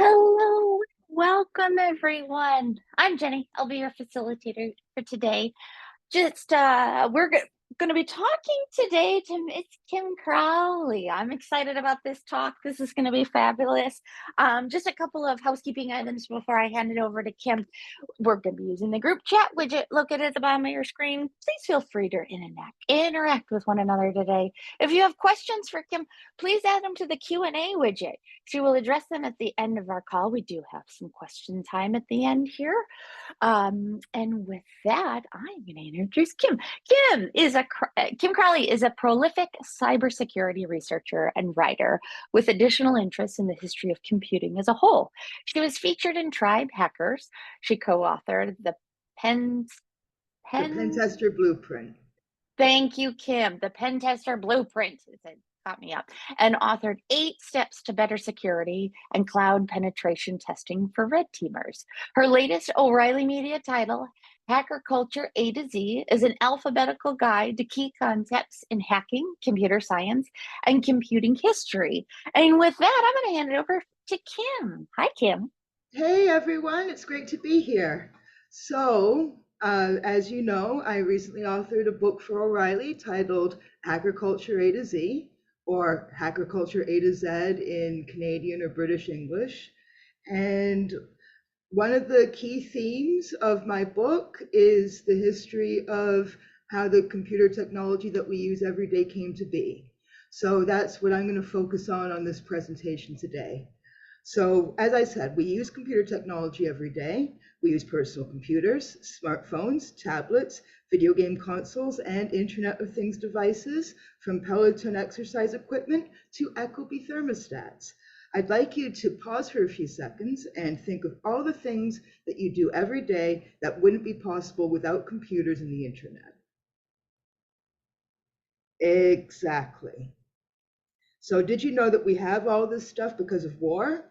Hello, welcome everyone. I'm Jenny. I'll be your facilitator for today. We're going to be talking today to Miss Kim Crawley. I'm excited about this talk. This is going to be fabulous. Just a couple of housekeeping items before I hand it over to Kim. We're going to be using the group chat widget located at the bottom of your screen. Please feel free to interact with one another today. If you have questions for Kim, please add them to the Q&A widget. She will address them at the end of our call. We do have some question time at the end here. And with that, I'm going to introduce Kim. Kim Crawley is a prolific cybersecurity researcher and writer with additional interests in the history of computing as a whole. She was featured in Tribe Hackers. She co-authored the Pen Tester Blueprint. Thank you, Kim. The Pen Tester Blueprint. It caught me up. And authored 8 Steps to Better Security and Cloud Penetration Testing for Red Teamers. Her latest O'Reilly Media title, Hacker Culture A to Z, is an alphabetical guide to key concepts in hacking, computer science, and computing history. And with that, I'm going to hand it over to Kim. Hi, Kim. Hey, everyone. It's great to be here. So, as you know, I recently authored a book for O'Reilly titled Hacker Culture A to Z, or Hacker Culture A to Z in Canadian or British English. And one of the key themes of my book is the history of how the computer technology that we use every day came to be. So that's what I'm going to focus on this presentation today. So as I said, we use computer technology every day. We use personal computers, smartphones, tablets, video game consoles, and Internet of Things devices, from Peloton exercise equipment to Ecobee thermostats. I'd like you to pause for a few seconds and think of all the things that you do every day that wouldn't be possible without computers and the Internet. Exactly. So did you know that we have all this stuff because of war?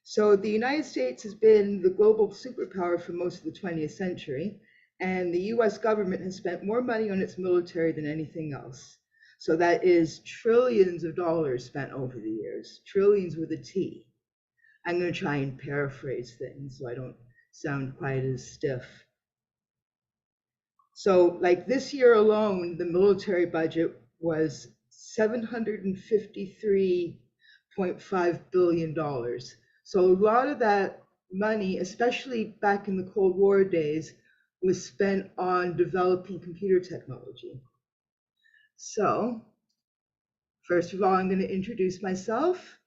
So the United States has been the global superpower for most of the 20th century, and the US government has spent more money on its military than anything else. So that is trillions of dollars spent over the years, trillions with a T. I'm going to try and paraphrase things so I don't sound quite as stiff. So like this year alone, the military budget was $753.5 billion. So a lot of that money, especially back in the Cold War days, was spent on developing computer technology. So first of all, I'm going to introduce myself.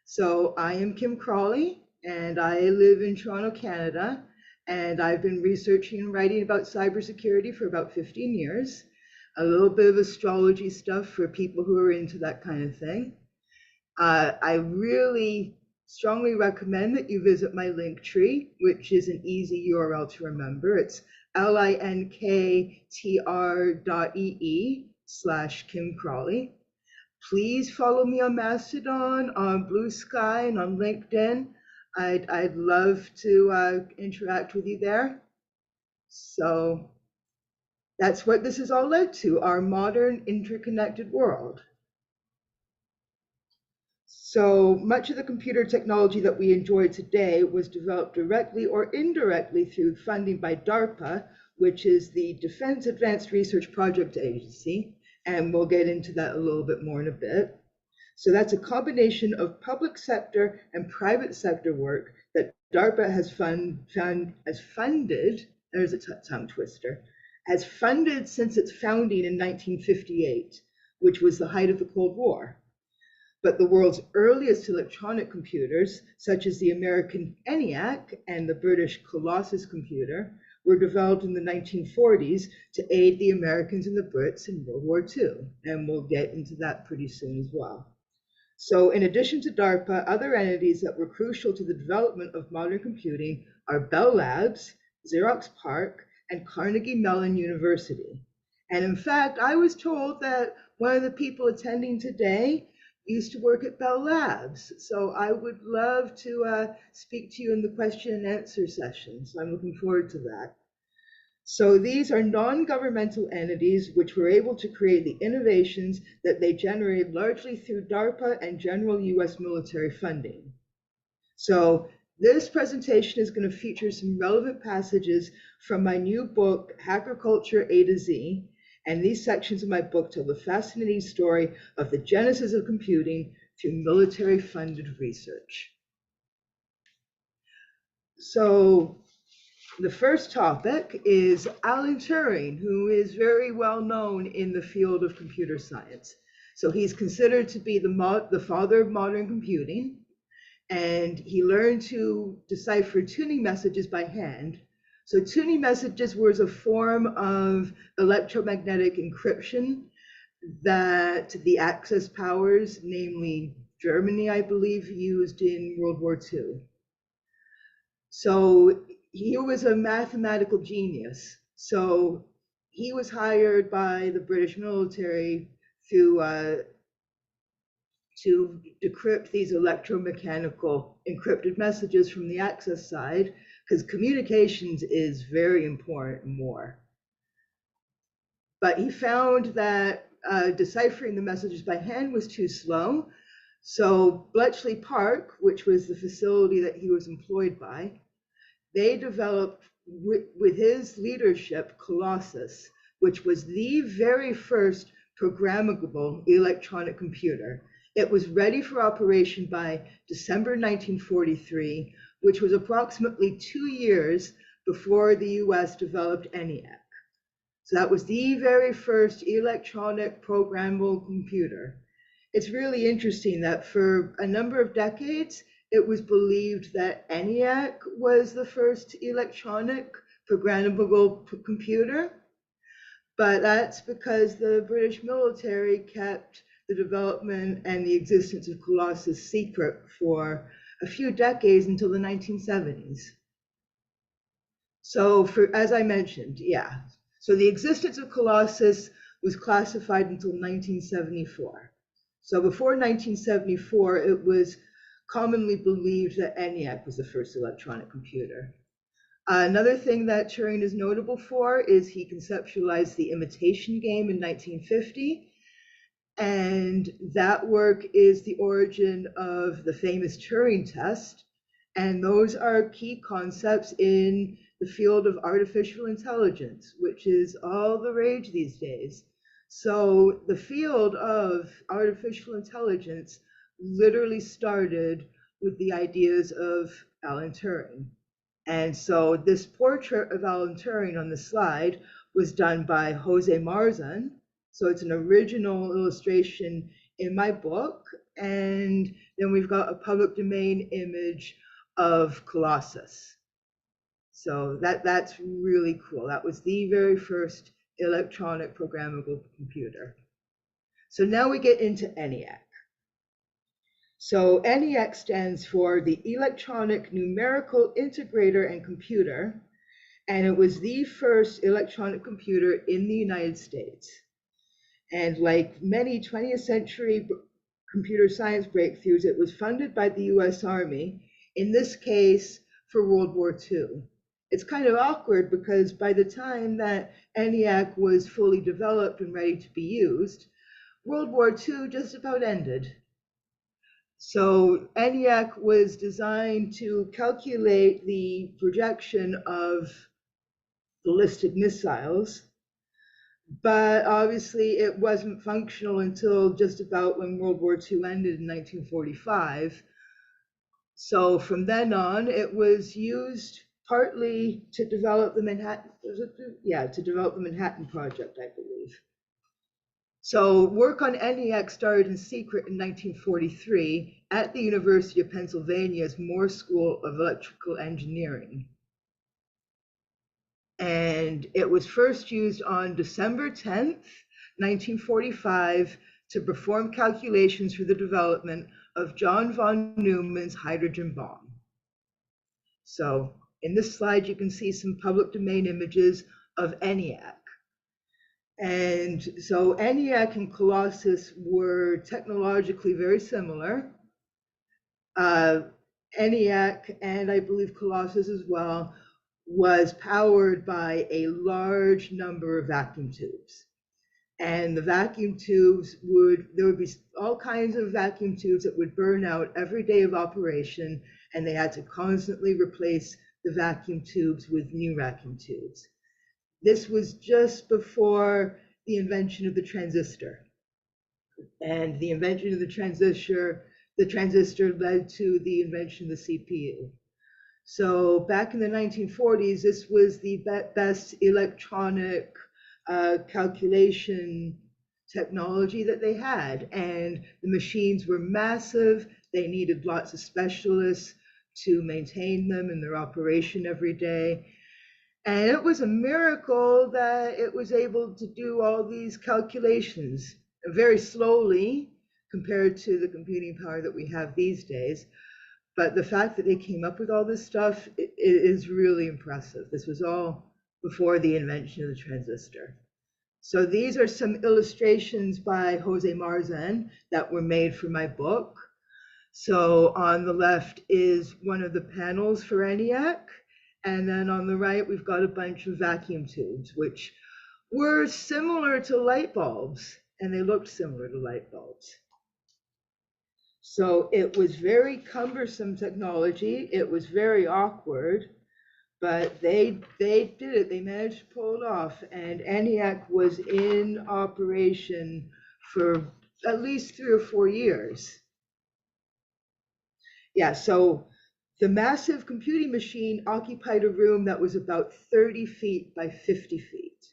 So I am Kim Crawley, and I live in Toronto, Canada, and I've been researching and writing about cybersecurity for about 15 years. A little bit of astrology stuff for people who are into that kind of thing. I really strongly recommend that you visit my link tree, which is an easy URL to remember. It's linktr.ee/Kim Crawley. Please follow me on Mastodon, on Blue Sky, and on LinkedIn. I'd love to interact with you there. So that's what this has all led to, our modern interconnected world. So much of the computer technology that we enjoy today was developed directly or indirectly through funding by DARPA, which is the Defense Advanced Research Project Agency, and we'll get into that a little bit more in a bit. So that's a combination of public sector and private sector work that DARPA has funded, there's a tongue twister, has funded since its founding in 1958, which was the height of the Cold War. But the world's earliest electronic computers, such as the American ENIAC and the British Colossus computer, were developed in the 1940s to aid the Americans and the Brits in World War II. And we'll get into that pretty soon as well. So in addition to DARPA, other entities that were crucial to the development of modern computing are Bell Labs, Xerox PARC, and Carnegie Mellon University. And in fact, I was told that one of the people attending today used to work at Bell Labs. So I would love to speak to you in the question and answer session. So I'm looking forward to that. So these are non-governmental entities which were able to create the innovations that they generated largely through DARPA and general US military funding. So This presentation is going to feature some relevant passages from my new book, Hacker Culture A to Z, and these sections of my book tell the fascinating story of the genesis of computing through military-funded research. So the first topic is Alan Turing, who is very well known in the field of computer science. So he's considered to be the father of modern computing, and he learned to decipher tuning messages by hand. So tuning messages was a form of electromagnetic encryption that the Axis powers, namely Germany, I believe, used in World War II. So he was a mathematical genius. So he was hired by the British military to decrypt these electromechanical encrypted messages from the Axis side, because communications is very important in war. But he found that deciphering the messages by hand was too slow. So Bletchley Park, which was the facility that he was employed by, they developed, with his leadership, Colossus, which was the very first programmable electronic computer. It was ready for operation by December 1943, which was approximately 2 years before the US developed ENIAC. So that was the very first electronic programmable computer. It's really interesting that for a number of decades, it was believed that ENIAC was the first electronic programmable computer, but that's because the British military kept the development and the existence of Colossus secret for a few decades until the 1970s. So as I mentioned, yeah. So the existence of Colossus was classified until 1974. So before 1974, it was commonly believed that ENIAC was the first electronic computer. Another thing that Turing is notable for is he conceptualized the imitation game in 1950. And that work is the origin of the famous Turing test. And those are key concepts in the field of artificial intelligence, which is all the rage these days. So the field of artificial intelligence literally started with the ideas of Alan Turing. And so this portrait of Alan Turing on the slide was done by Jose Marzan. So it's an original illustration in my book. And then we've got a public domain image of Colossus. So that's really cool. That was the very first electronic programmable computer. So now we get into ENIAC. So ENIAC stands for the Electronic Numerical Integrator and Computer, and it was the first electronic computer in the United States. And like many 20th century computer science breakthroughs, it was funded by the US Army, in this case for World War II. It's kind of awkward because by the time that ENIAC was fully developed and ready to be used, World War II just about ended. So ENIAC was designed to calculate the projection of ballistic missiles, but obviously it wasn't functional until just about when World War II ended in 1945. So from then on, it was used partly to develop the Manhattan, to develop the Manhattan Project, I believe. So work on ENIAC started in secret in 1943 at the University of Pennsylvania's Moore School of Electrical Engineering. And it was first used on December 10th, 1945, to perform calculations for the development of John von Neumann's hydrogen bomb. So in this slide, you can see some public domain images of ENIAC. And so ENIAC and Colossus were technologically very similar. ENIAC, and I believe Colossus as well, was powered by a large number of vacuum tubes. And the vacuum tubes there would be all kinds of vacuum tubes that would burn out every day of operation, and they had to constantly replace the vacuum tubes with new vacuum tubes. This was just before the invention of the transistor. And the invention of the transistor led to the invention of the CPU. So back in the 1940s, this was the best electronic calculation technology that they had. And the machines were massive. They needed lots of specialists to maintain them in their operation every day. And it was a miracle that it was able to do all these calculations very slowly compared to the computing power that we have these days. But the fact that they came up with all this stuff is really impressive. This was all before the invention of the transistor. So these are some illustrations by Jose Marzan that were made for my book. So on the left is one of the panels for ENIAC. And then on the right, we've got a bunch of vacuum tubes, which were similar to light bulbs, and they looked similar to light bulbs. So it was very cumbersome technology. It was very awkward, but they did it. They managed to pull it off, and ENIAC was in operation for at least 3 or 4 years. Yeah, so the massive computing machine occupied a room that was about 30 feet by 50 feet.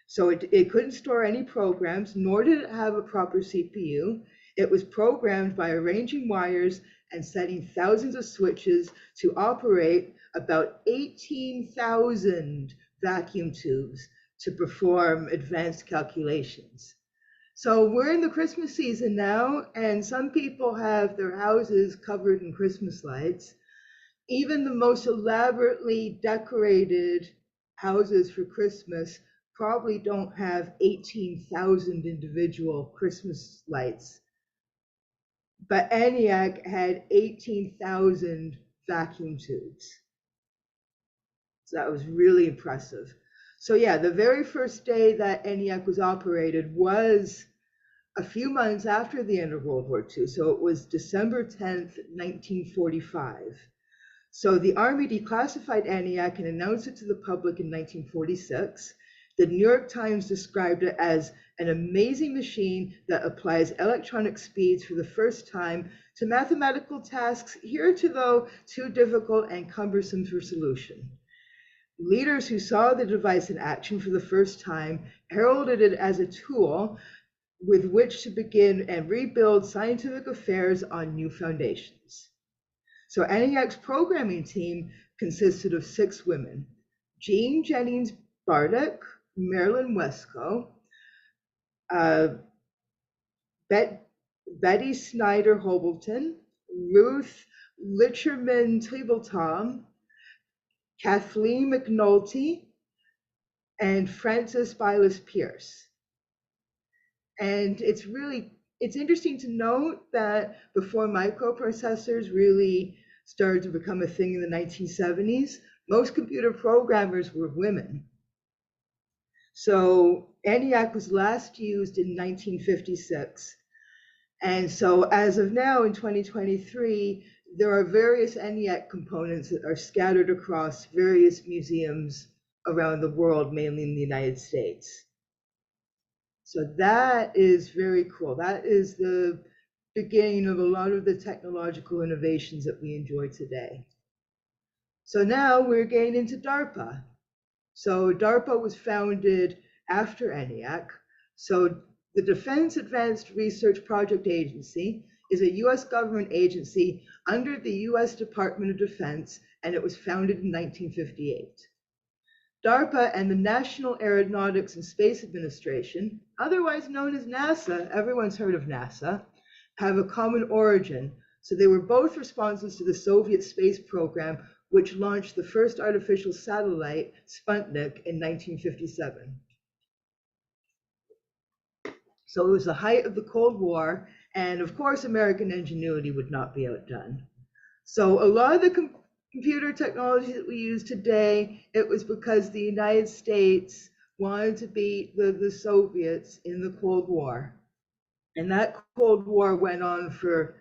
So it couldn't store any programs, nor did it have a proper CPU. It was programmed by arranging wires and setting thousands of switches to operate about 18,000 vacuum tubes to perform advanced calculations. So we're in the Christmas season now, and some people have their houses covered in Christmas lights. Even the most elaborately decorated houses for Christmas probably don't have 18,000 individual Christmas lights. But ENIAC had 18,000 vacuum tubes. So that was really impressive. So yeah, the very first day that ENIAC was operated was a few months after the end of World War II. So it was December 10th, 1945. So the Army declassified ENIAC and announced it to the public in 1946. The New York Times described it as an amazing machine that applies electronic speeds for the first time to mathematical tasks heretofore too difficult and cumbersome for solution. Leaders who saw the device in action for the first time heralded it as a tool with which to begin and rebuild scientific affairs on new foundations. So ENIAC's programming team consisted of 6 women: Jean Jennings Bardock, Marilyn Wesco, Betty Snyder Hobleton, Ruth Licherman Tweebletom, Kathleen McNulty, and Frances Bylas Pierce. And it's interesting to note that before microprocessors really started to become a thing in the 1970s, most computer programmers were women. So ENIAC was last used in 1956. And so as of now in 2023, there are various ENIAC components that are scattered across various museums around the world, mainly in the United States. So that is very cool. That is the beginning of a lot of the technological innovations that we enjoy today. So now we're getting into DARPA. So DARPA was founded after ENIAC. So the Defense Advanced Research Project Agency is a US government agency under the US Department of Defense, and it was founded in 1958. DARPA and the National Aeronautics and Space Administration, otherwise known as NASA, everyone's heard of NASA, have a common origin. So they were both responses to the Soviet space program, which launched the first artificial satellite, Sputnik, in 1957. So it was the height of the Cold War, and of course, American ingenuity would not be outdone. So a lot of the computer technology that we use today, it was because the United States wanted to beat the Soviets in the Cold War. And that Cold War went on for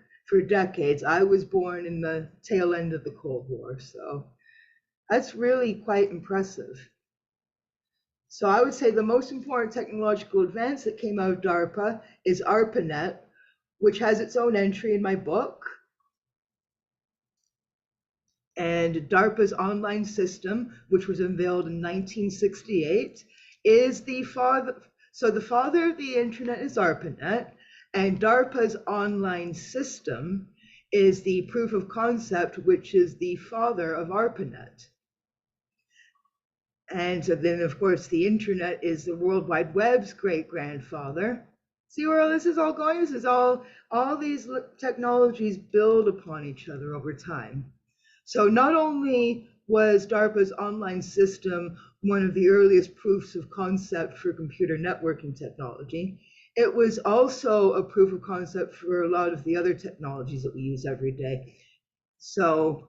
decades. I was born in the tail end of the Cold War, so that's really quite impressive. So I would say the most important technological advance that came out of DARPA is ARPANET, which has its own entry in my book. And DARPA's online system, which was unveiled in 1968, is the father. So the father of the internet is ARPANET, and DARPA's online system is the proof of concept, which is the father of ARPANET. And so then, of course, the internet is the World Wide Web's great-grandfather. See where this is all going? This is all these technologies build upon each other over time. So not only was DARPA's online system one of the earliest proofs of concept for computer networking technology, it was also a proof of concept for a lot of the other technologies that we use every day. So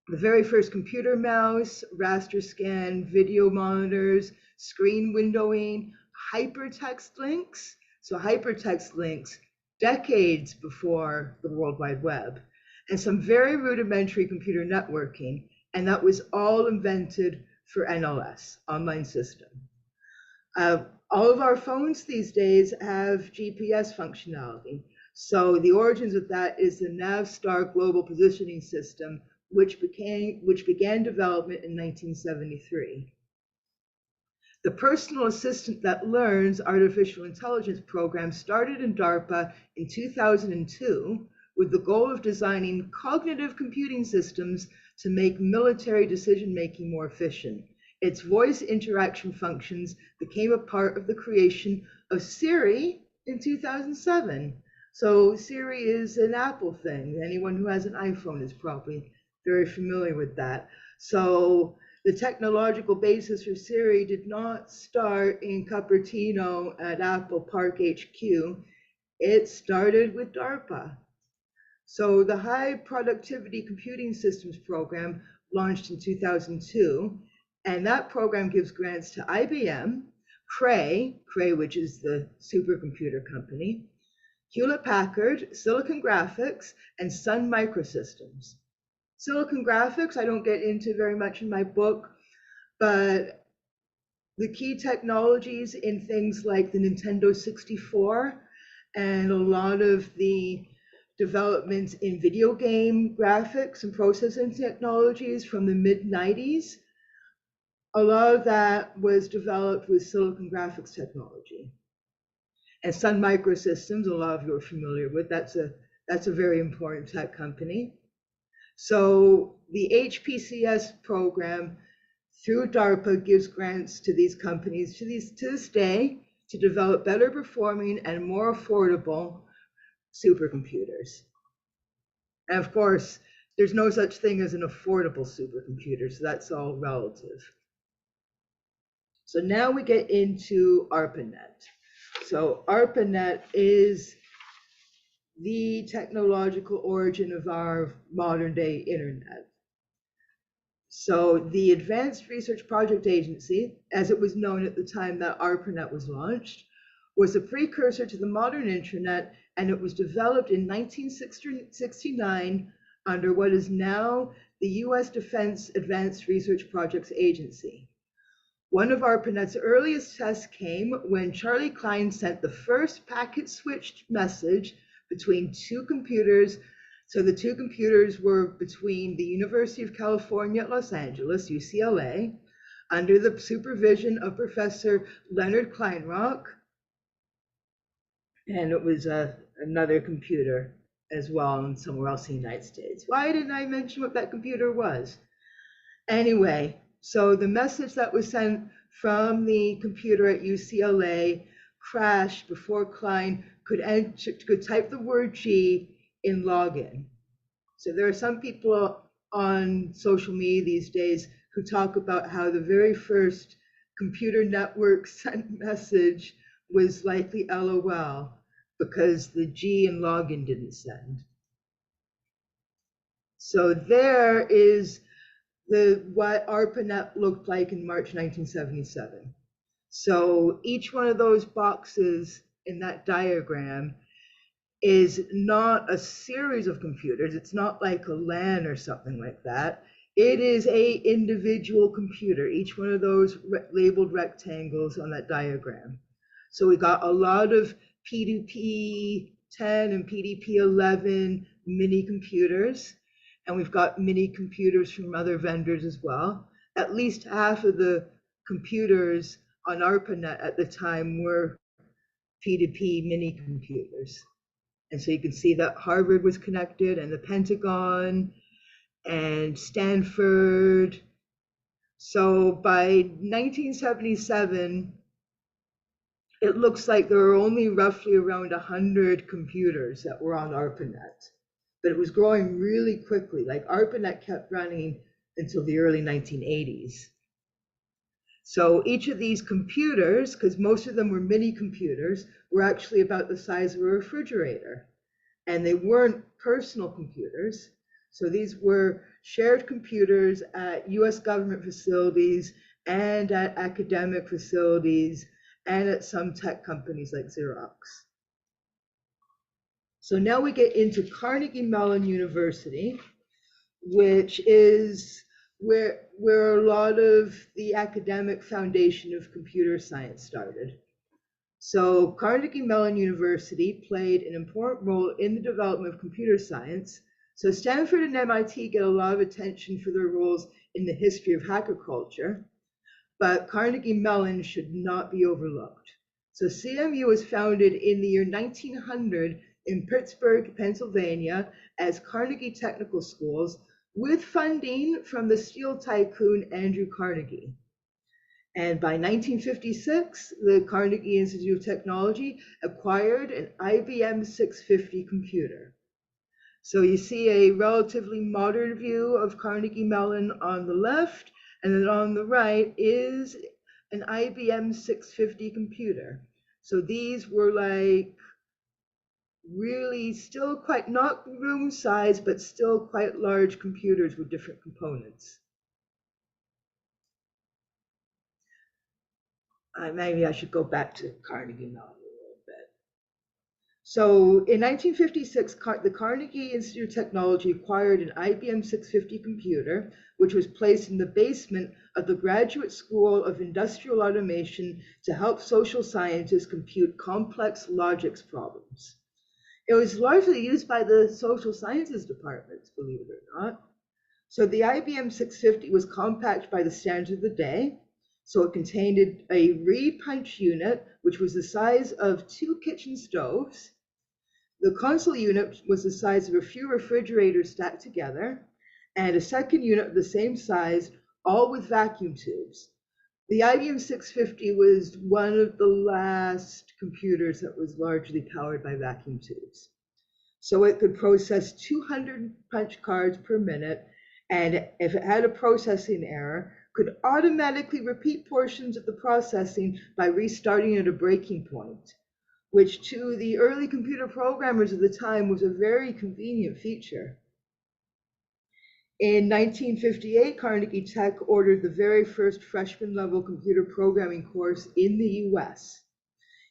the very first computer mouse, raster scan, video monitors, screen windowing, hypertext links. So hypertext links decades before the World Wide Web, and some very rudimentary computer networking, and that was all invented for NLS, online system. All of our phones these days have GPS functionality. So the origins of that is the Navstar Global Positioning System, which began development in 1973. The Personal Assistant That Learns artificial intelligence program started in DARPA in 2002 with the goal of designing cognitive computing systems to make military decision-making more efficient. Its voice interaction functions became a part of the creation of Siri in 2007. So Siri is an Apple thing. Anyone who has an iPhone is probably very familiar with that. So the technological basis for Siri did not start in Cupertino at Apple Park HQ. It started with DARPA. So the High Productivity Computing Systems Program launched in 2002, and that program gives grants to IBM, Cray, which is the supercomputer company, Hewlett-Packard, Silicon Graphics, and Sun Microsystems. Silicon Graphics, I don't get into very much in my book, but the key technologies in things like the Nintendo 64 and a lot of the developments in video game graphics and processing technologies from the mid-90s, a lot of that was developed with Silicon Graphics technology. And Sun Microsystems, a lot of you are familiar with, that's a very important tech company. So the HPCS program through DARPA gives grants to these companies to this day to develop better performing and more affordable supercomputers. And of course, there's no such thing as an affordable supercomputer, so that's all relative. So now we get into ARPANET. So ARPANET is the technological origin of our modern day internet. So the Advanced Research Project Agency, as it was known at the time that ARPANET was launched, was a precursor to the modern internet, and it was developed in 1969 under what is now the US Defense Advanced Research Projects Agency. One of ARPANET's earliest tests came when Charlie Klein sent the first packet-switched message between two computers. So the two computers were between the University of California at Los Angeles, UCLA, under the supervision of Professor Leonard Kleinrock, and it was another computer as well and somewhere else in the United States. Why didn't I mention what that computer was? Anyway, so the message that was sent from the computer at UCLA crashed before Klein could type the word G in login. So there are some people on social media these days who talk about how the very first computer network sent message was likely LOL because the G in login didn't send. So there is what ARPANET looked like in March 1977. So each one of those boxes in that diagram is not a series of computers. It's not like a LAN or something like that. It is a individual computer, each one of those labeled rectangles on that diagram. So we got a lot of PDP-10 and PDP-11 mini computers, and we've got mini computers from other vendors as well. At least half of the computers on ARPANET at the time were PDP mini computers. And so you can see that Harvard was connected, and the Pentagon and Stanford. So by 1977, it looks like there were only roughly around 100 computers that were on ARPANET. But it was growing really quickly. Like ARPANET kept running until the early 1980s. So each of these computers, because most of them were mini computers, were actually about the size of a refrigerator. And they weren't personal computers. So these were shared computers at US government facilities and at academic facilities and at some tech companies like Xerox. So now we get into Carnegie Mellon University, which is where a lot of the academic foundation of computer science started. So Carnegie Mellon University played an important role in the development of computer science. So Stanford and MIT get a lot of attention for their roles in the history of hacker culture, but Carnegie Mellon should not be overlooked. So CMU was founded in the year 1900 in Pittsburgh, Pennsylvania, as Carnegie Technical Schools with funding from the steel tycoon Andrew Carnegie. And by 1956, the Carnegie Institute of Technology acquired an IBM 650 computer. So you see a relatively modern view of Carnegie Mellon on the left, and then on the right is an IBM 650 computer. So these were like really still quite not room size, but still quite large computers with different components. Maybe I should go back to Carnegie Mellon a little bit. So in 1956, the Carnegie Institute of Technology acquired an IBM 650 computer, which was placed in the basement of the Graduate School of Industrial Automation to help social scientists compute complex logics problems. It was largely used by the social sciences departments, believe it or not. So the IBM 650 was compact by the standards of the day. So it contained a reed punch unit, which was the size of 2 kitchen stoves. The console unit was the size of a few refrigerators stacked together, and a second unit of the same size, all with vacuum tubes. The IBM 650 was one of the last computers that was largely powered by vacuum tubes. So it could process 200 punch cards per minute, and if it had a processing error, could automatically repeat portions of the processing by restarting at a breaking point, which to the early computer programmers of the time was a very convenient feature. In 1958, Carnegie Tech ordered the very first freshman level computer programming course in the US.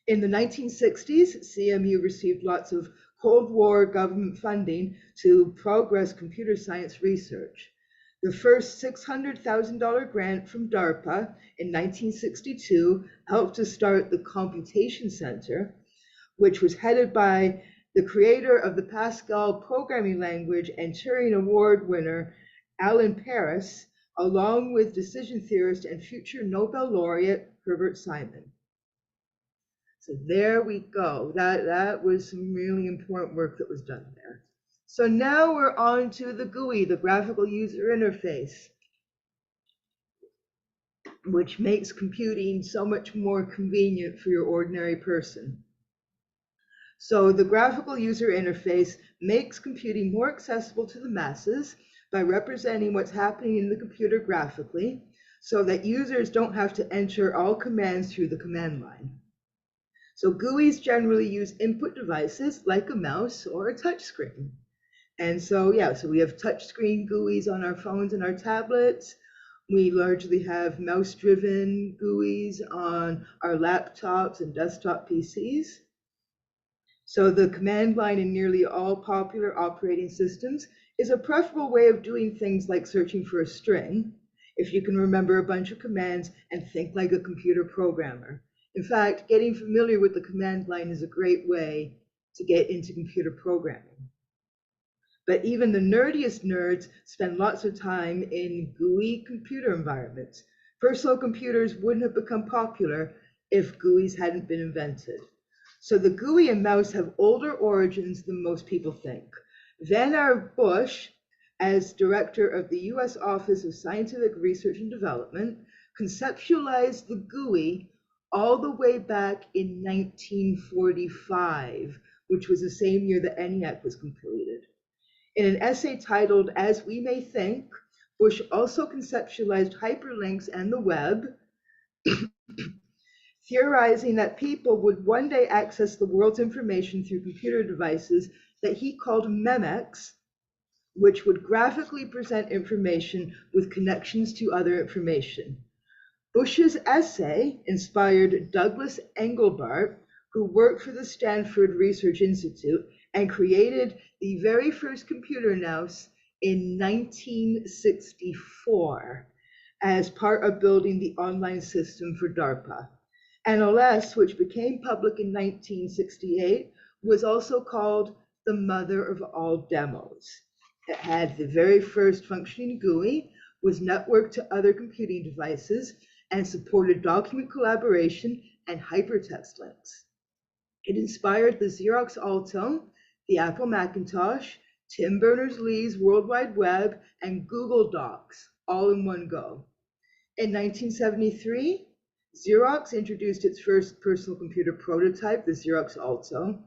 In the 1960s, CMU received lots of Cold War government funding to progress computer science research. The first $600,000 grant from DARPA in 1962 helped to start the Computation Center, which was headed by the creator of the Pascal programming language and Turing Award winner, Alan Paris, along with decision theorist and future Nobel laureate, Herbert Simon. So there we go. That was some really important work that was done there. So now we're on to the GUI, the graphical user interface, which makes computing so much more convenient for your ordinary person. So the graphical user interface makes computing more accessible to the masses by representing what's happening in the computer graphically, so that users don't have to enter all commands through the command line. So GUIs generally use input devices like a mouse or a touchscreen. And so, yeah, so we have touchscreen GUIs on our phones and our tablets. We largely have mouse-driven GUIs on our laptops and desktop PCs. So the command line in nearly all popular operating systems is a preferable way of doing things like searching for a string, if you can remember a bunch of commands and think like a computer programmer. In fact, getting familiar with the command line is a great way to get into computer programming. But even the nerdiest nerds spend lots of time in GUI computer environments. Personal computers wouldn't have become popular if GUIs hadn't been invented. So the GUI and mouse have older origins than most people think. Vannevar Bush, as director of the US Office of Scientific Research and Development, conceptualized the GUI all the way back in 1945, which was the same year the ENIAC was completed. In an essay titled As We May Think, Bush also conceptualized hyperlinks and the web, theorizing that people would one day access the world's information through computer devices that he called memex, which would graphically present information with connections to other information. Bush's essay inspired Douglas Engelbart, who worked for the Stanford Research Institute and created the very first computer mouse in 1964 as part of building the online system for DARPA. NLS, which became public in 1968, was also called the mother of all demos. It had the very first functioning GUI, was networked to other computing devices, and supported document collaboration and hypertext links. It inspired the Xerox Alto, the Apple Macintosh, Tim Berners-Lee's World Wide Web, and Google Docs, all in one go. In 1973, Xerox introduced its first personal computer prototype, the Xerox Alto,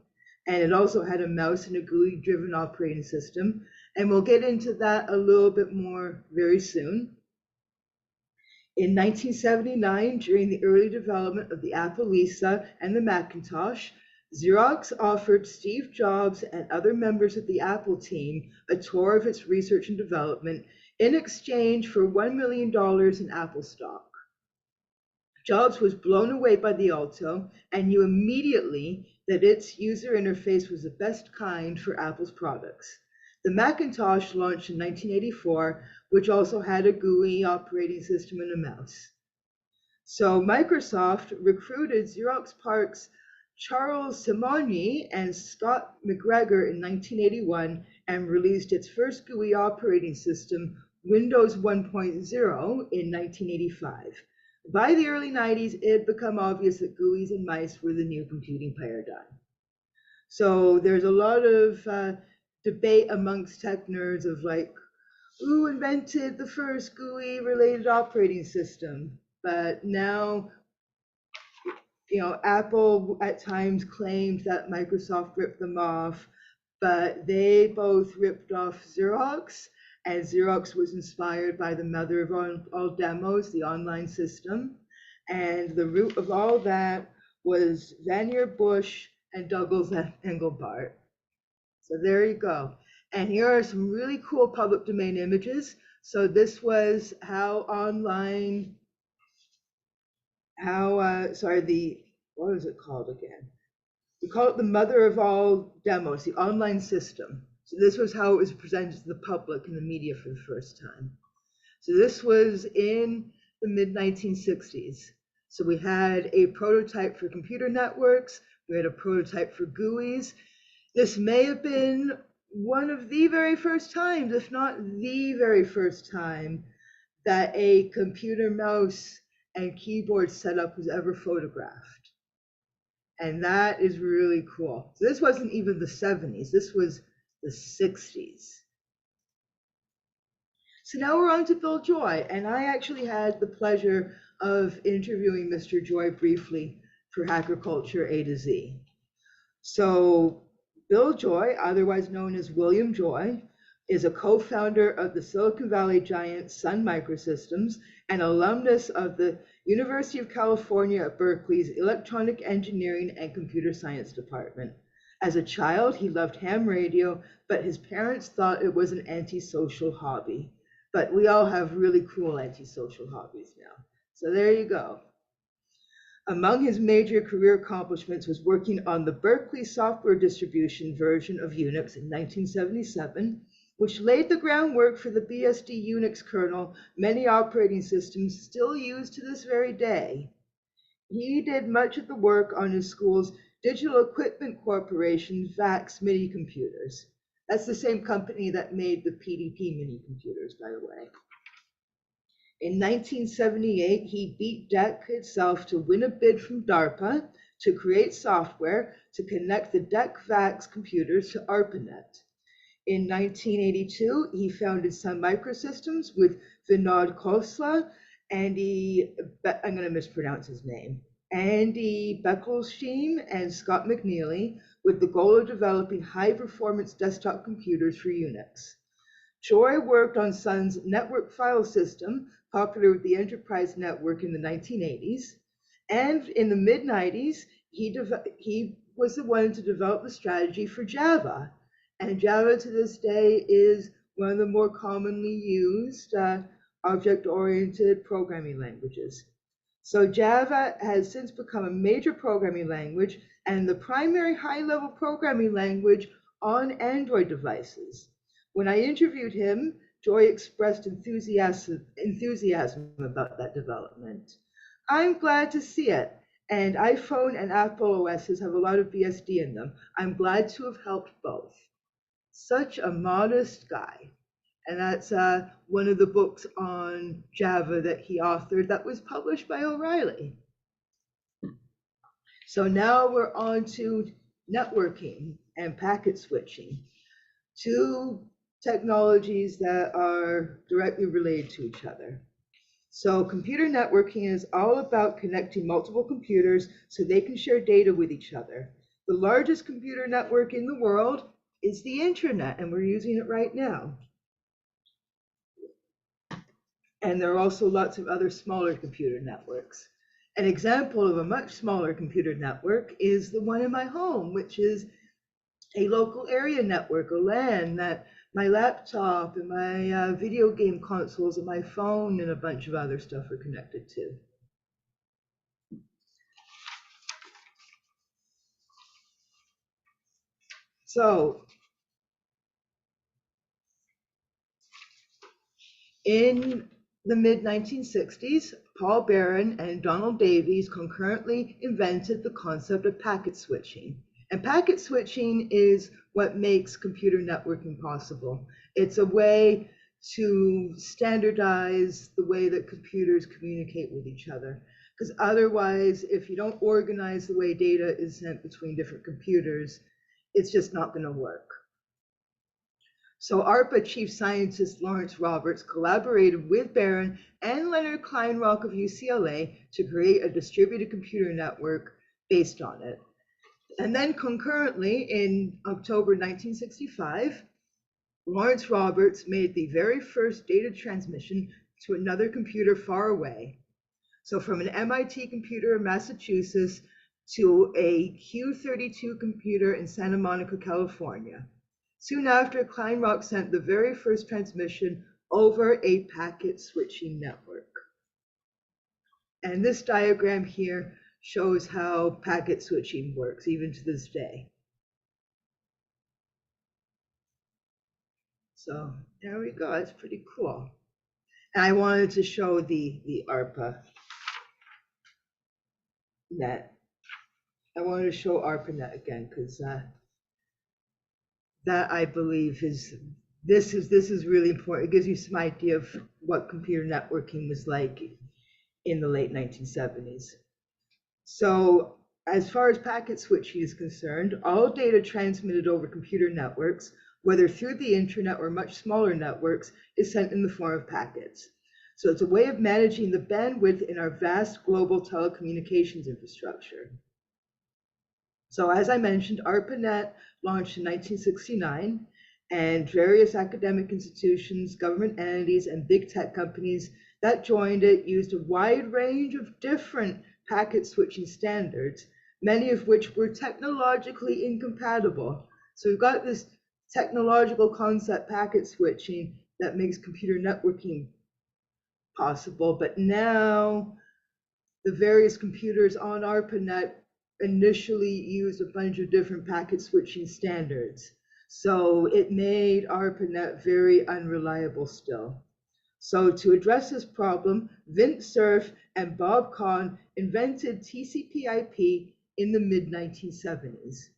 and it also had a mouse and a GUI-driven operating system, and we'll get into that a little bit more very soon. In 1979, during the early development of the Apple Lisa and the Macintosh, Xerox offered Steve Jobs and other members of the Apple team a tour of its research and development in exchange for $1 million in Apple stock. Jobs was blown away by the Alto and knew immediately that its user interface was the best kind for Apple's products. The Macintosh launched in 1984, which also had a GUI operating system and a mouse. So Microsoft recruited Xerox PARC's Charles Simonyi and Scott McGregor in 1981 and released its first GUI operating system, Windows 1.0, in 1985. By the early 90s, it had become obvious that GUIs and mice were the new computing paradigm. So there's a lot of debate amongst tech nerds of like, who invented the first GUI-related operating system? But now, Apple at times claimed that Microsoft ripped them off, but they both ripped off Xerox, and Xerox was inspired by the mother of all demos, the online system. And the root of all that was Vannevar Bush and Douglas Engelbart. So there you go. And here are some really cool public domain images. So this was what was it called again? We call it the mother of all demos, the online system. So this was how it was presented to the public and the media for the first time. So this was in the mid-1960s. So we had a prototype for computer networks. We had a prototype for GUIs. This may have been one of the very first times, if not the very first time, that a computer mouse and keyboard setup was ever photographed. And that is really cool. So this wasn't even the 70s, this was the 60s. So now we're on to Bill Joy, and I actually had the pleasure of interviewing Mr. Joy briefly for Hacker Culture A to Z. So Bill Joy, otherwise known as William Joy, is a co-founder of the Silicon Valley giant Sun Microsystems and alumnus of the University of California at Berkeley's Electronic Engineering and Computer Science Department. As a child, he loved ham radio, but his parents thought it was an antisocial hobby. But we all have really cool antisocial hobbies now. So there you go. Among his major career accomplishments was working on the Berkeley software distribution version of Unix in 1977, which laid the groundwork for the BSD Unix kernel many operating systems still use to this very day. He did much of the work on his school's Digital Equipment Corporation VAX mini computers. That's the same company that made the PDP mini computers, by the way. In 1978, he beat DEC itself to win a bid from DARPA to create software to connect the DEC VAX computers to ARPANET. In 1982, he founded Sun Microsystems with Vinod Khosla, I'm going to mispronounce his name, Andy Bechtolsheim and Scott McNeely, with the goal of developing high-performance desktop computers for Unix. Joy worked on Sun's network file system, popular with the enterprise network in the 1980s. And in the mid-90s, he was the one to develop the strategy for Java. And Java to this day is one of the more commonly used object-oriented programming languages. So Java has since become a major programming language and the primary high-level programming language on Android devices. When I interviewed him, Joy expressed enthusiasm about that development. I'm glad to see it, and iPhone and Apple OSs have a lot of BSD in them. I'm glad to have helped both. Such a modest guy. And that's one of the books on Java that he authored that was published by O'Reilly. So now we're on to networking and packet switching, two technologies that are directly related to each other. So computer networking is all about connecting multiple computers so they can share data with each other. The largest computer network in the world is the internet, and we're using it right now. And there are also lots of other smaller computer networks. An example of a much smaller computer network is the one in my home, which is a local area network, a LAN, that my laptop and my video game consoles and my phone and a bunch of other stuff are connected to. So in the mid-1960s, Paul Barron and Donald Davies concurrently invented the concept of packet switching. And packet switching is what makes computer networking possible. It's a way to standardize the way that computers communicate with each other. Because otherwise, if you don't organize the way data is sent between different computers, it's just not going to work. So ARPA chief scientist Lawrence Roberts collaborated with Barron and Leonard Kleinrock of UCLA to create a distributed computer network based on it. And then concurrently, in October 1965, Lawrence Roberts made the very first data transmission to another computer far away. So from an MIT computer in Massachusetts to a Q32 computer in Santa Monica, California. Soon after, Kleinrock sent the very first transmission over a packet switching network. And this diagram here shows how packet switching works, even to this day. So there we go, it's pretty cool. And I wanted to show the ARPA net. I wanted to show ARPANET again because that I believe is this is really important. It gives you some idea of what computer networking was like in the late 1970s. So as far as packet switching is concerned, all data transmitted over computer networks, whether through the internet or much smaller networks, is sent in the form of packets. So it's a way of managing the bandwidth in our vast global telecommunications infrastructure. So as I mentioned, ARPANET launched in 1969, and various academic institutions, government entities, and big tech companies that joined it used a wide range of different packet switching standards, many of which were technologically incompatible. So we've got this technological concept, packet switching, that makes computer networking possible. But now the various computers on ARPANET initially used a bunch of different packet switching standards. So it made ARPANET very unreliable still. So to address this problem, Vint Cerf and Bob Kahn invented TCP/IP in the mid-1970s.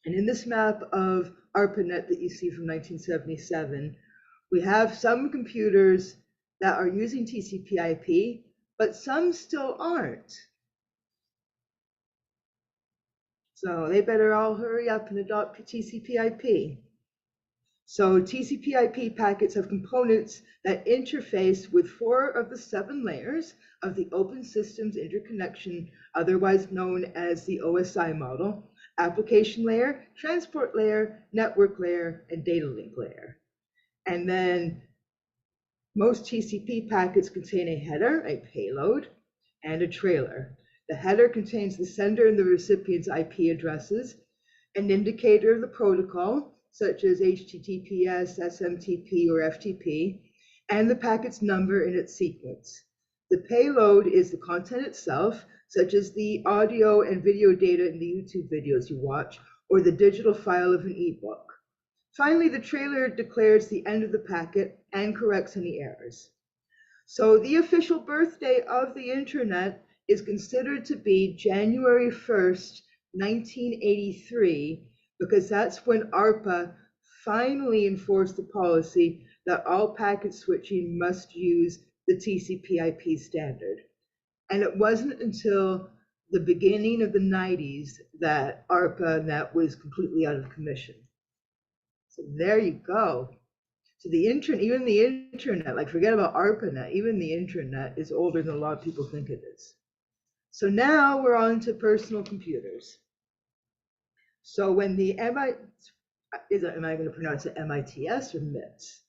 And in this map of ARPANET that you see from 1977, we have some computers that are using TCP/IP, but some still aren't. So they better all hurry up and adopt TCP/IP. So TCP/IP packets have components that interface with 4 of the 7 layers of the Open Systems Interconnection, otherwise known as the OSI model: application layer, transport layer, network layer, and data link layer. And then most TCP packets contain a header, a payload, and a trailer. The header contains the sender and the recipient's IP addresses, an indicator of the protocol, such as HTTPS, SMTP, or FTP, and the packet's number in its sequence. The payload is the content itself, such as the audio and video data in the YouTube videos you watch, or the digital file of an ebook. Finally, the trailer declares the end of the packet and corrects any errors. So the official birthday of the internet is considered to be January 1st, 1983, because that's when ARPA finally enforced the policy that all packet switching must use the TCP/IP standard. And it wasn't until the beginning of the 90s that ARPANET was completely out of commission. So there you go. So the internet, even the internet, like forget about ARPANET, even the internet is older than a lot of people think it is. So now we're on to personal computers. So when the am I going to pronounce it MITS or MITS?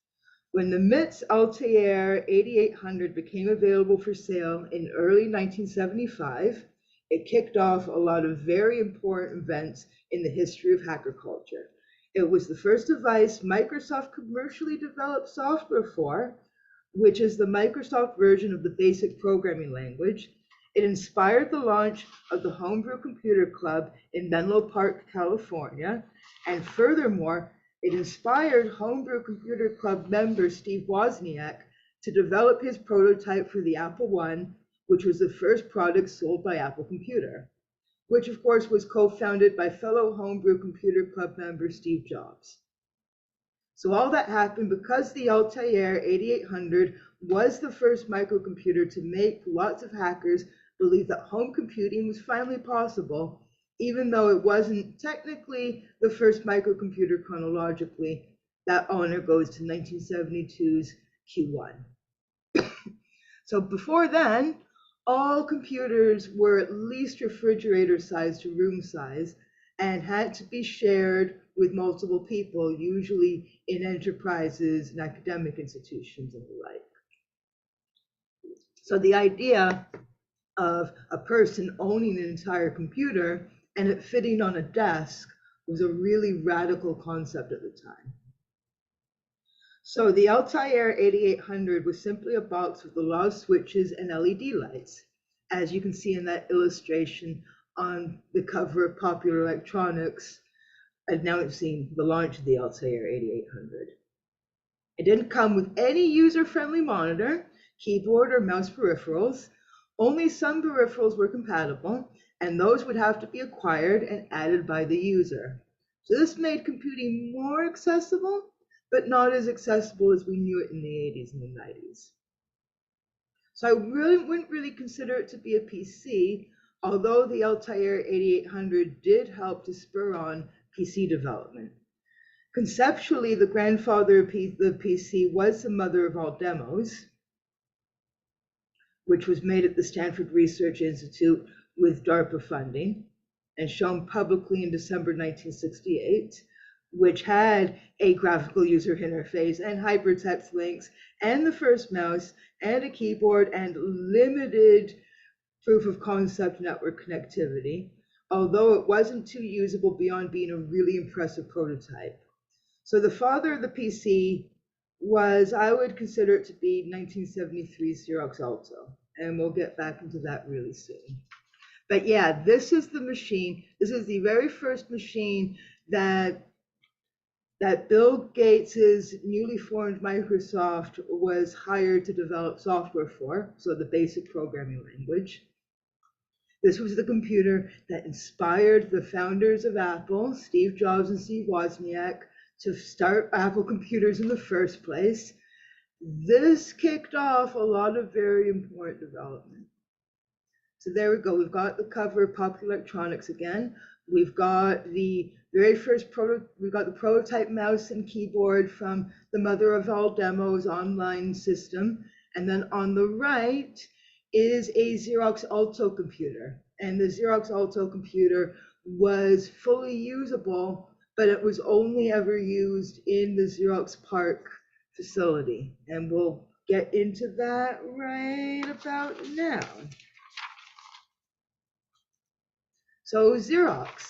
When the MITS Altair 8800 became available for sale in early 1975, it kicked off a lot of very important events in the history of hacker culture. It was the first device Microsoft commercially developed software for, which is the Microsoft version of the BASIC programming language. It inspired the launch of the Homebrew Computer Club in Menlo Park, California, and furthermore, it inspired Homebrew Computer Club member Steve Wozniak to develop his prototype for the Apple I, which was the first product sold by Apple Computer, which of course was co-founded by fellow Homebrew Computer Club member Steve Jobs. So all that happened because the Altair 8800 was the first microcomputer to make lots of hackers believe that home computing was finally possible, even though it wasn't technically the first microcomputer chronologically. That honor goes to 1972's Q1. So before then, all computers were at least refrigerator size to room size and had to be shared with multiple people, usually in enterprises and academic institutions and the like. So the idea of a person owning an entire computer and it fitting on a desk was a really radical concept at the time. So the Altair 8800 was simply a box with a lot of switches and LED lights, as you can see in that illustration on the cover of Popular Electronics announcing the launch of the Altair 8800. It didn't come with any user-friendly monitor, keyboard, or mouse peripherals. Only some peripherals were compatible, and those would have to be acquired and added by the user. So this made computing more accessible, but not as accessible as we knew it in the 80s and the 90s. So I wouldn't really consider it to be a PC, although the Altair 8800 did help to spur on PC development. Conceptually, the grandfather of the PC was the mother of all demos, which was made at the Stanford Research Institute with DARPA funding and shown publicly in December 1968, which had a graphical user interface and hypertext links and the first mouse and a keyboard and limited proof of concept network connectivity, although it wasn't too usable beyond being a really impressive prototype. So the father of the PC was, I would consider it to be 1973 Xerox Alto. And we'll get back into that really soon. But yeah, this is the machine. This is the very first machine that Bill Gates's newly formed Microsoft was hired to develop software for, so the basic programming language. This was the computer that inspired the founders of Apple, Steve Jobs and Steve Wozniak, to start Apple computers in the first place. This kicked off a lot of very important development. So there we go. We've got the cover of Popular Electronics again. We've got the very first we've got the prototype mouse and keyboard from the mother of all demos online system. And then on the right is a Xerox Alto computer. And the Xerox Alto computer was fully usable, but it was only ever used in the Xerox PARC facility. And we'll get into that right about now. So Xerox.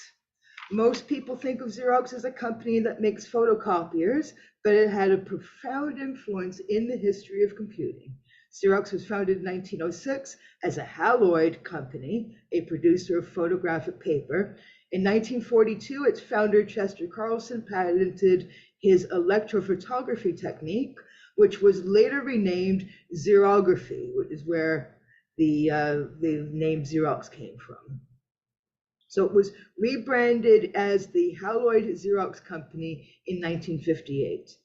Most people think of Xerox as a company that makes photocopiers, but it had a profound influence in the history of computing. Xerox was founded in 1906 as a haloid company, a producer of photographic paper. In 1942, its founder, Chester Carlson, patented his electrophotography technique, which was later renamed xerography, which is where the name Xerox came from. So it was rebranded as the Haloid Xerox Company in 1958.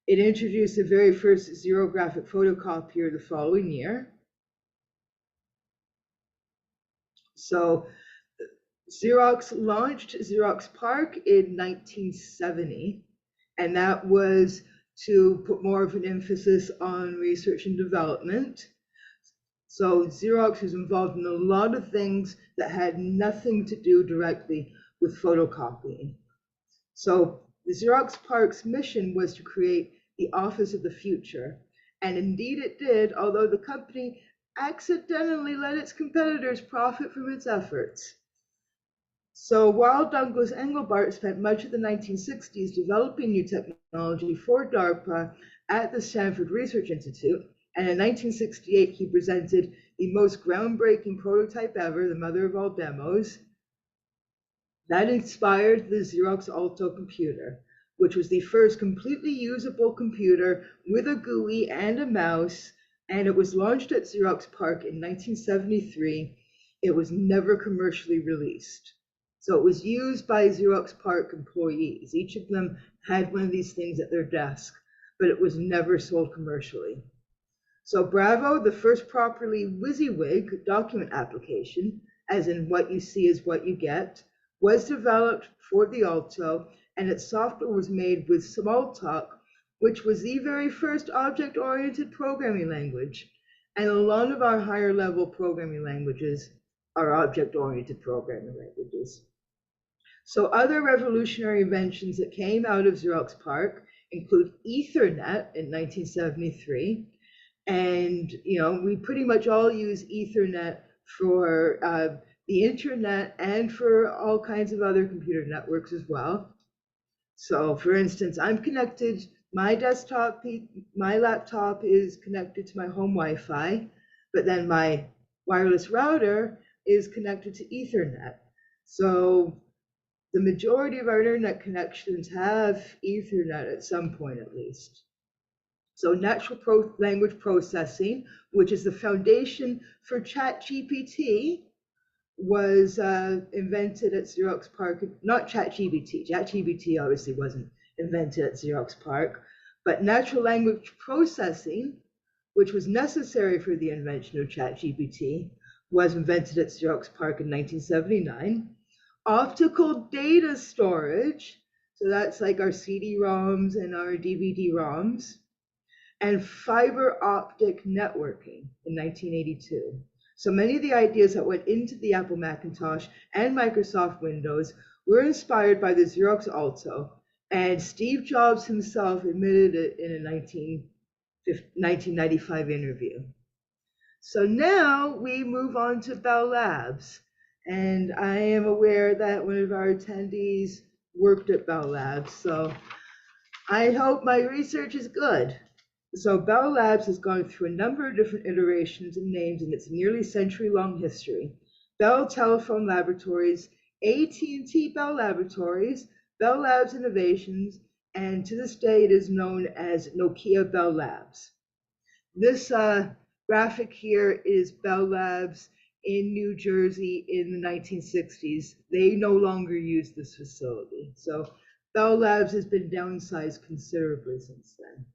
It introduced the very first xerographic photocopier the following year. So Xerox launched Xerox PARC in 1970, and that was to put more of an emphasis on research and development. So Xerox was involved in a lot of things that had nothing to do directly with photocopying. So the Xerox PARC's mission was to create the office of the future. And indeed it did, although the company accidentally let its competitors profit from its efforts. So while Douglas Engelbart spent much of the 1960s developing new technology for DARPA at the Stanford Research Institute, and in 1968, he presented the most groundbreaking prototype ever, the mother of all demos. That inspired the Xerox Alto computer, which was the first completely usable computer with a GUI and a mouse, and it was launched at Xerox PARC in 1973. It was never commercially released. So it was used by Xerox PARC employees. Each of them had one of these things at their desk, but it was never sold commercially. So Bravo, the first properly WYSIWYG document application, as in what you see is what you get, was developed for the Alto, and its software was made with Smalltalk, which was the very first object-oriented programming language. And a lot of our higher level programming languages are object-oriented programming languages. So other revolutionary inventions that came out of Xerox PARC include Ethernet in 1973. And, we pretty much all use Ethernet for the internet and for all kinds of other computer networks as well. So for instance, I'm connected, my laptop is connected to my home Wi-Fi, but then my wireless router is connected to Ethernet. So the majority of our internet connections have Ethernet at some point at least. So natural language processing, which is the foundation for ChatGPT, was invented at Xerox PARC. Not ChatGPT. ChatGPT obviously wasn't invented at Xerox PARC, but natural language processing, which was necessary for the invention of ChatGPT, was invented at Xerox PARC in 1979. Optical data storage, so that's like our CD-ROMs and our DVD-ROMs, and fiber optic networking in 1982. So many of the ideas that went into the Apple Macintosh and Microsoft Windows were inspired by the Xerox Alto, and Steve Jobs himself admitted it in a 1995 interview. So now we move on to Bell Labs, and I am aware that one of our attendees worked at Bell Labs. So I hope my research is good. So Bell Labs has gone through a number of different iterations and names in its nearly century-long history. Bell Telephone Laboratories, AT&T Bell Laboratories, Bell Labs Innovations, and to this day it is known as Nokia Bell Labs. This graphic here is Bell Labs in New Jersey in the 1960s. They no longer use this facility. So Bell Labs has been downsized considerably since then.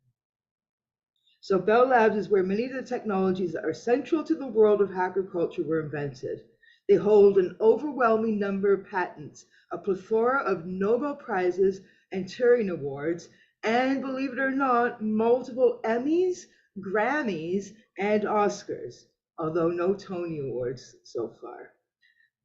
So Bell Labs is where many of the technologies that are central to the world of hacker culture were invented. They hold an overwhelming number of patents, a plethora of Nobel Prizes and Turing Awards, and believe it or not, multiple Emmys, Grammys, and Oscars, although no Tony Awards so far.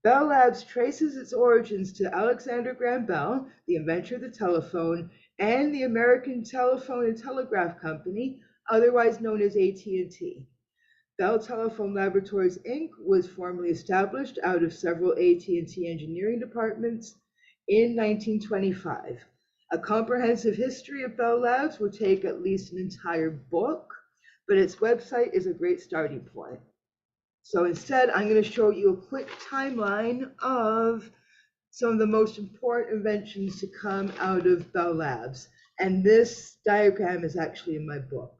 Bell Labs traces its origins to Alexander Graham Bell, the inventor of the telephone, and the American Telephone and Telegraph Company, otherwise known as AT&T. Bell Telephone Laboratories Inc. was formally established out of several AT&T engineering departments in 1925. A comprehensive history of Bell Labs would take at least an entire book, but its website is a great starting point. So instead, I'm going to show you a quick timeline of some of the most important inventions to come out of Bell Labs. And this diagram is actually in my book.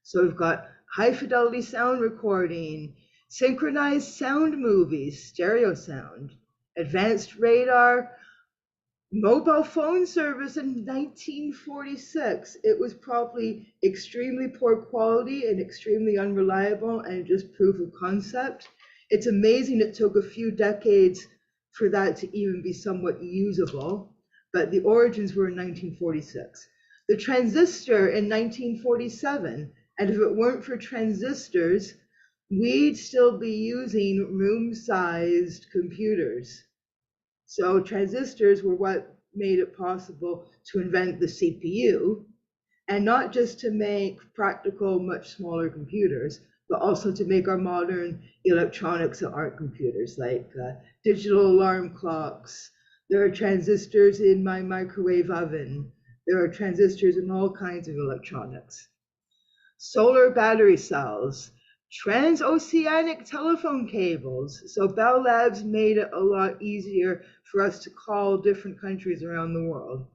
So we've got high fidelity sound recording, synchronized sound movies, stereo sound, advanced radar, mobile phone service in 1946. It was probably extremely poor quality and extremely unreliable and just proof of concept. It's amazing it took a few decades for that to even be somewhat usable, but the origins were in 1946. The transistor in 1947, and if it weren't for transistors, we'd still be using room-sized computers. So transistors were what made it possible to invent the CPU, and not just to make practical, much smaller computers, but also to make our modern electronics that aren't computers, like digital alarm clocks. There are transistors in my microwave oven. There are transistors in all kinds of electronics. Solar battery cells, transoceanic telephone cables. So Bell Labs made it a lot easier for us to call different countries around the world.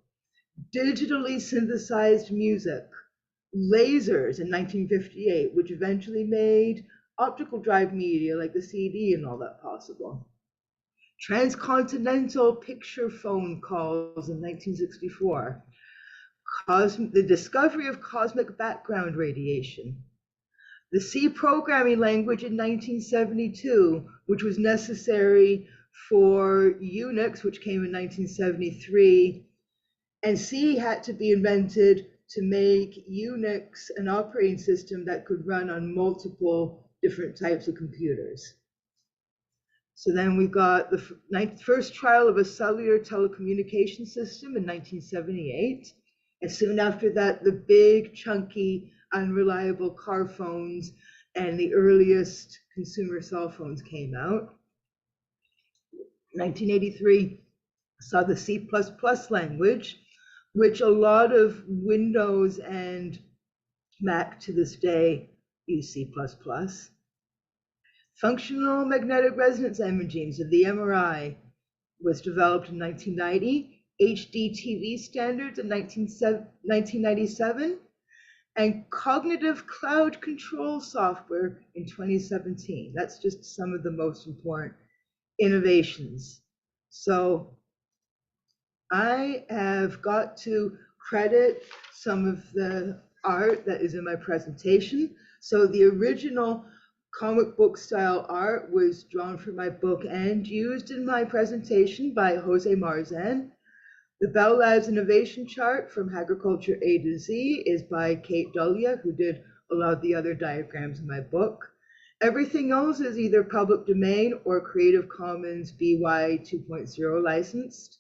Digitally synthesized music, lasers in 1958, which eventually made optical drive media like the CD and all that possible. Transcontinental picture phone calls in 1964. The discovery of cosmic background radiation. The C programming language in 1972, which was necessary for Unix, which came in 1973, and C had to be invented to make Unix an operating system that could run on multiple different types of computers. So then we got the first trial of a cellular telecommunication system in 1978. And soon after that, the big, chunky, unreliable car phones and the earliest consumer cell phones came out. 1983 saw the C++ language, which a lot of Windows and Mac to this day use C++. Functional magnetic resonance imaging, so the MRI, was developed in 1990. HD TV standards in 1997, and cognitive cloud control software in 2017. That's just some of the most important innovations. So I have got to credit some of the art that is in my presentation. So the original comic book style art was drawn for my book and used in my presentation by Jose Marzan. The Bell Labs innovation chart from Agriculture A to Z is by Kate Dahlia, who did a lot of the other diagrams in my book. Everything else is either public domain or Creative Commons BY 2.0 licensed.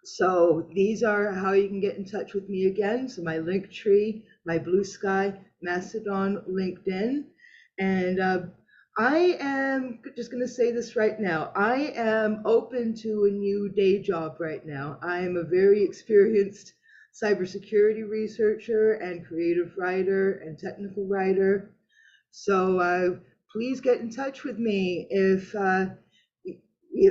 So these are how you can get in touch with me again. So my Linktree, my Blue Sky, Mastodon, LinkedIn. And I am just going to say this right now. I am open to a new day job right now. I am a very experienced cybersecurity researcher and creative writer and technical writer. So please get in touch with me if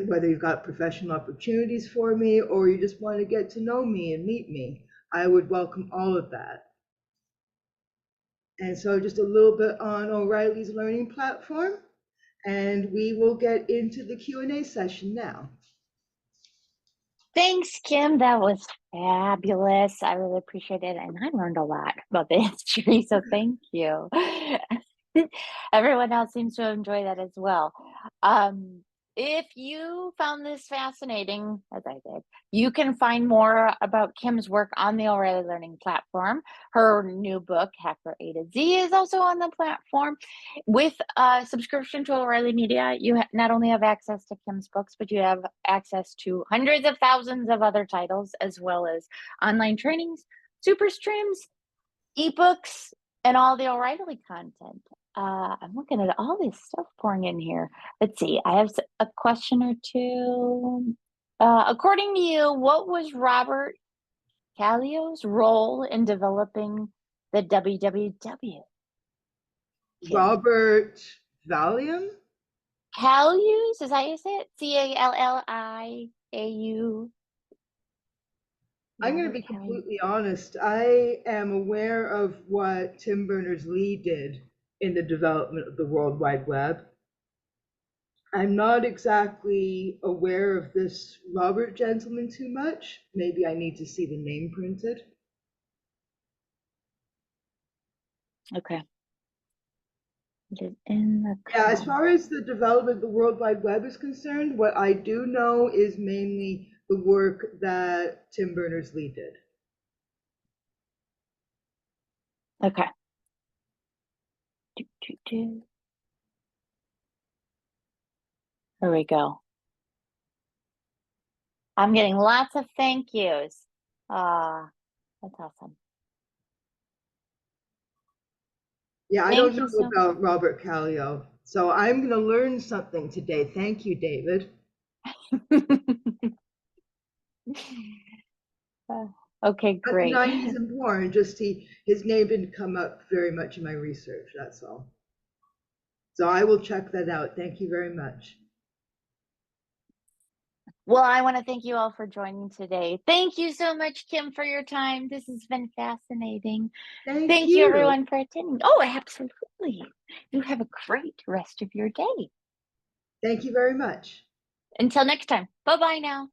whether you've got professional opportunities for me or you just want to get to know me and meet me. I would welcome all of that. And so just a little bit on O'Reilly's learning platform, and we will get into the Q&A session now. Thanks, Kim. That was fabulous. I really appreciate it. And I learned a lot about the history, so thank you. Everyone else seems to enjoy that as well. If you found this fascinating, as I did, you can find more about Kim's work on the O'Reilly Learning Platform. Her new book, Hacker A to Z, is also on the platform. With a subscription to O'Reilly Media, you not only have access to Kim's books, but you have access to hundreds of thousands of other titles, as well as online trainings, super streams, ebooks, and all the O'Reilly content. I'm looking at all this stuff pouring in here. Let's see, I have a question or two. According to you, what was Robert Callio's role in developing the www? Kim. Robert Valium? Callius, is that how you say it? Calliau. I'm going to be completely honest. I am aware of what Tim Berners-Lee did in the development of the World Wide Web. I'm not exactly aware of this Robert gentleman too much. Maybe I need to see the name printed. Okay. It is in the Yeah, as far as the development of the World Wide Web is concerned, what I do know is mainly the work that Tim Berners-Lee did. Okay. There we go. I'm getting lots of thank yous. That's awesome. Yeah, I don't know about Robert Callio, so I'm going to learn something today. Thank you, David. Okay, great. Not he's important, just his name didn't come up very much in my research, that's all. So I will check that out. Thank you very much. Well, I want to thank you all for joining today. Thank you so much, Kim, for your time. This has been fascinating. Thank you, everyone, for attending. Oh, absolutely. You have a great rest of your day. Thank you very much. Until next time. Bye-bye now.